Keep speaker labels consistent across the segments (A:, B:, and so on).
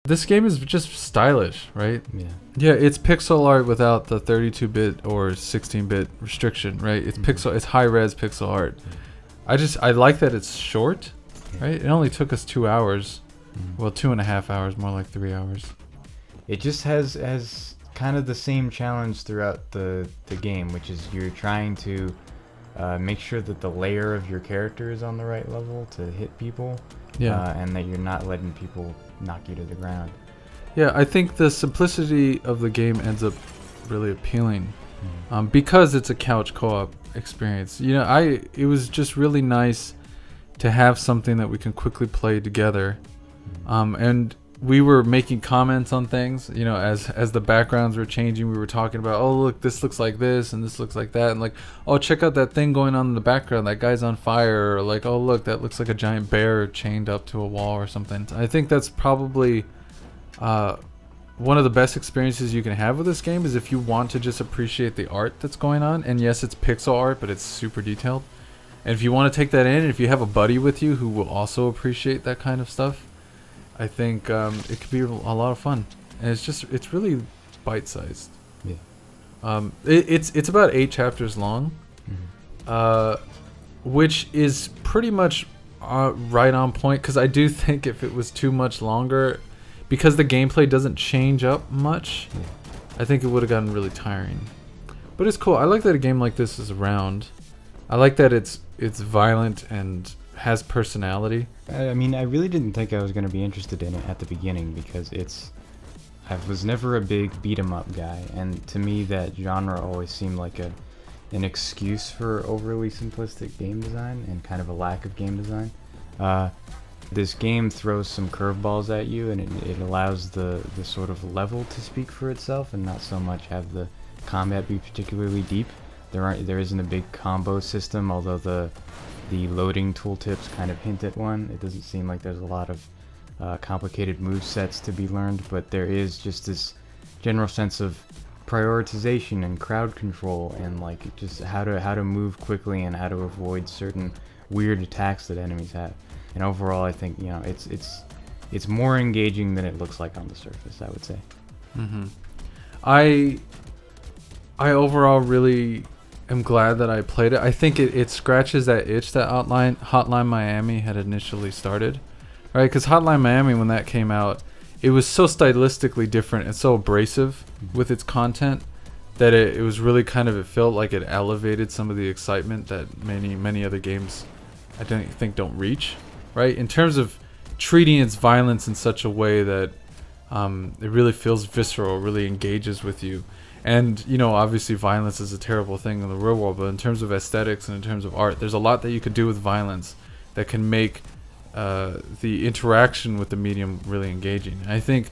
A: This game is just stylish, right?
B: Yeah.
A: Yeah, it's pixel art without the 32-bit or 16-bit restriction, right? It's it's high-res pixel art. I like that it's short, right? It only took us 2 hours. Well, 2.5 hours, more like 3 hours.
B: It just has kind of the same challenge throughout the game, which is you're trying to make sure that the layer of your character is on the right level to hit people, and that you're not letting people knock you to the ground.
A: Yeah, I think the simplicity of the game ends up really appealing, because it's a couch co-op experience. You know, it was just really nice to have something that we can quickly play together, and we were making comments on things, you know, as the backgrounds were changing. We were talking about, oh look, this looks like this and this looks like that, and like, oh, check out that thing going on in the background, that guy's on fire, or like, oh look, that looks like a giant bear chained up to a wall or something. I think that's probably one of the best experiences you can have with this game, is if you want to just appreciate the art that's going on. And yes, it's pixel art, but it's super detailed. And if you want to take that in, and if you have a buddy with you who will also appreciate that kind of stuff, I think it could be a lot of fun. And it's really bite-sized.
B: Yeah.
A: It's about 8 chapters long, which is pretty much right on point, because I do think if it was too much longer, because the gameplay doesn't change up much, I think it would have gotten really tiring. But it's cool. I like that a game like this is around. I like that it's violent and has personality.
B: I mean, I really didn't think I was going to be interested in it at the beginning, because I was never a big beat 'em up guy, and to me that genre always seemed like an excuse for overly simplistic game design and kind of a lack of game design. This game throws some curveballs at you, and it allows the sort of level to speak for itself, and not so much have the combat be particularly deep. There isn't a big combo system, although the loading tooltips kind of hint at one. It doesn't seem like there's a lot of complicated move sets to be learned, but there is just this general sense of prioritization and crowd control, and like just how to move quickly and how to avoid certain weird attacks that enemies have. And overall, I think, you know, it's more engaging than it looks like on the surface, I would say. I overall really am glad that I played it. I think it scratches that itch that Hotline Miami had initially started, right? Because Hotline Miami, when that came out, it was so stylistically different and so abrasive with its content that it was really kind of, it felt like it elevated some of the excitement that many other games I don't reach, right? In terms of treating its violence in such a way that it really feels visceral, really engages with you. And, you know, obviously violence is a terrible thing in the real world, but in terms of aesthetics and in terms of art, there's a lot that you could do with violence that can make the interaction with the medium really engaging. And I think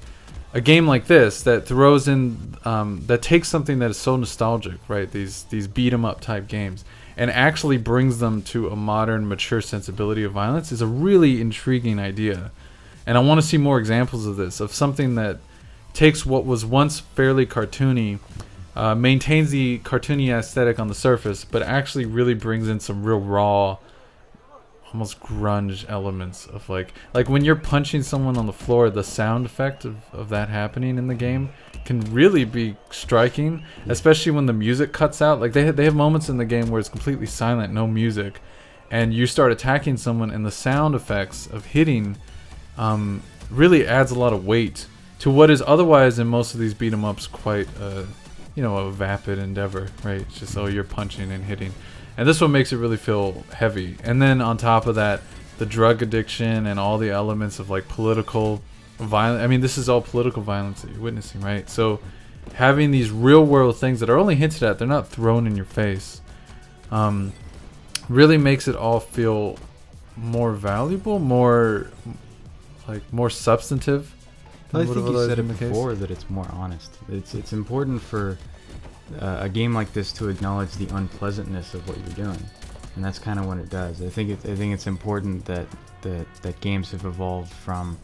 B: a game like this that throws in, that takes something that is so nostalgic, right? These beat 'em up type games, and actually brings them to a modern, mature sensibility of violence is a really intriguing idea. And I want to see more examples of this, of something that takes what was once fairly cartoony, maintains the cartoony aesthetic on the surface, but actually really brings in some real raw, almost grunge elements of like when you're punching someone on the floor, the sound effect of that happening in the game can really be striking, especially when the music cuts out. Like they have moments in the game where it's completely silent, no music, and you start attacking someone, and the sound effects of hitting really adds a lot of weight to what is otherwise in most of these beat 'em ups quite a vapid endeavor, right? It's just, oh, you're punching and hitting, and this one makes it really feel heavy. And then on top of that, the drug addiction and all the elements of like political violence. I mean, this is all political violence that you're witnessing, right? So having these real world things that are only hinted at, they're not thrown in your face, really makes it all feel more valuable, more substantive. Well, I think you said it before, that it's more honest. It's important for a game like this to acknowledge the unpleasantness of what you're doing, and that's kind of what it does. I think it's important that games have evolved from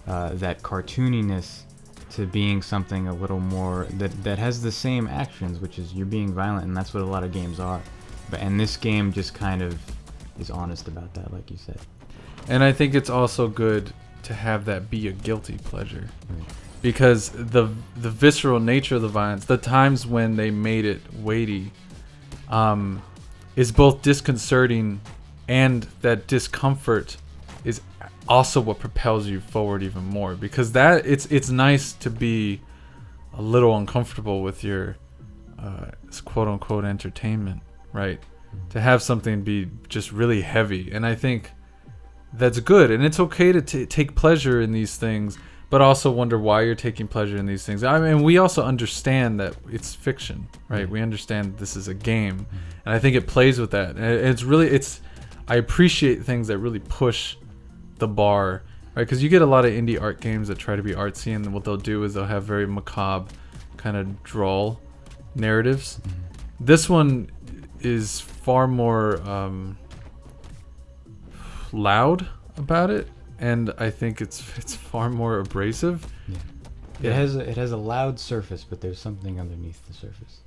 B: that cartooniness to being something a little more that has the same actions, which is you're being violent, and that's what a lot of games are. And this game just kind of is honest about that, like you said.
A: And I think it's also good to to have that be a guilty pleasure.
C: Right.
A: Because the visceral nature of the violence, the times when they made it weighty, is both disconcerting, and that discomfort is also what propels you forward even more. Because that it's nice to be a little uncomfortable with your quote unquote entertainment, right? To have something be just really heavy, and I think that's good, and it's okay to take pleasure in these things, but also wonder why you're taking pleasure in these things. I mean, we also understand that it's fiction, right? We understand this is a game, and I think it plays with that. And I appreciate things that really push the bar, right? Because you get a lot of indie art games that try to be artsy, and what they'll do is they'll have very macabre kind of drawl narratives. This one is far more loud about it, and I think it's far more abrasive.
C: Yeah. It has a loud surface, but there's something underneath the surface.